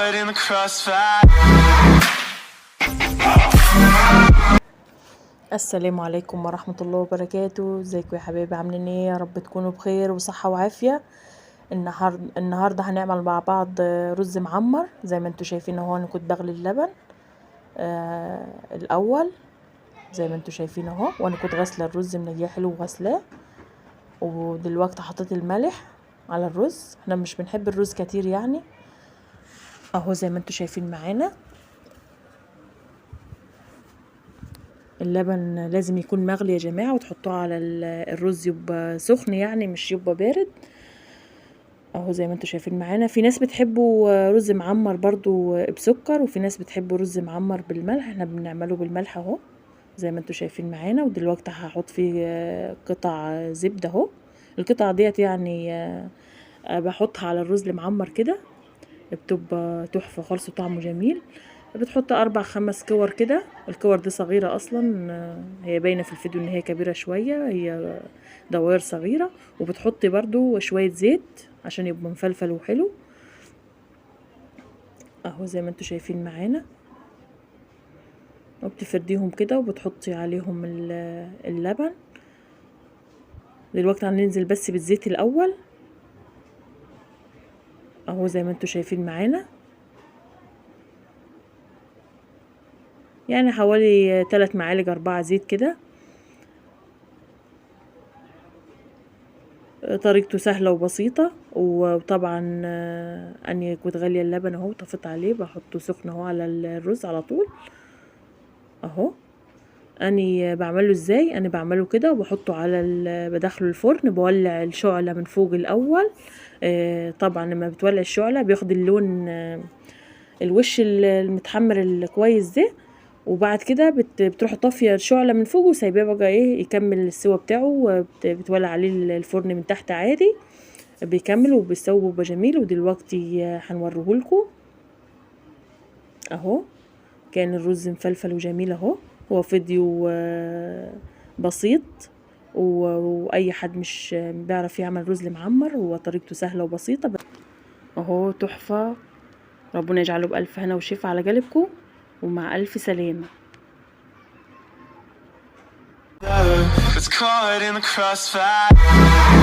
caught in the crossfire. السلام عليكم ورحمة الله وبركاته. ازيكم يا حبايبي؟ عاملين ايه؟ يا رب تكونوا بخير وصحة وعافية. النهاردة هنعمل مع بعض رز معمر. زي ما انتوا شايفين اهو، انا كنت بغلي اللبن الاول زي ما انتوا شايفين اهو، وانا كنت غاسلة الرز منجيه حلو وغسلاه، ودلوقتي حطيت الملح على الرز. احنا مش بنحب الرز كتير يعني اهو. زي ما انتوا شايفين معانا اللبن لازم يكون مغلي يا جماعة، وتحطوه على الرز يبقى سخن يعني، مش يبقى بارد اهو. زي ما انتوا شايفين معانا، في ناس بتحبوا رز معمر برضو بسكر، وفي ناس بتحبوا رز معمر بالملح. احنا بنعمله بالملح اهو زي ما انتوا شايفين معانا. ودلوقتي هحط فيه قطع زبدة اهو. القطع ديت يعني بحطها على الرز المعمر كده، بتبقى تحفة خالص وطعمه جميل. بتحط 4-5 كور كده. الكور دي صغيرة اصلا، هي باينة في الفيديو ان هي كبيرة شوية، هي دوائر صغيرة. وبتحطي برضو شوية زيت عشان يبقى مفلفل وحلو اهو زي ما انتوا شايفين معانا. وبتفرديهم كده وبتحطي عليهم اللبن. دلوقتي هننزل بس بالزيت الاول اهو زي ما انتوا شايفين معانا، يعني حوالي 3 معالق 4 زيت كده. طريقته سهلة وبسيطة. وطبعا اني كنت غالية اللبن اهو، طفيت عليه بحطه سخن اهو على الرز على طول اهو. اني بعمله ازاي؟ انا بعمله كده وبحطه على بدخله الفرن، بولع الشعلة من فوق الاول. طبعا لما بتولع الشعلة بياخد اللون الوش المتحمر الكويس ده. وبعد كده بتروح طافيه الشعله من فوق وسايباه بقى ايه يكمل السوا بتاعه. بتولع عليه الفرن من تحت عادي، بيكمل وبيستوي بيبقى جميل. ودلوقتي هنوريهولكم اهو. كان الرز مفلفل وجميل اهو. هو فيديو بسيط، واي حد مش بيعرف يعمل رز معمر، هو طريقته سهله وبسيطه اهو تحفه. ربنا يجعله بألف هنا وشفا على قلبكم، ومع ألف سلامة. It's caught in the crossfire.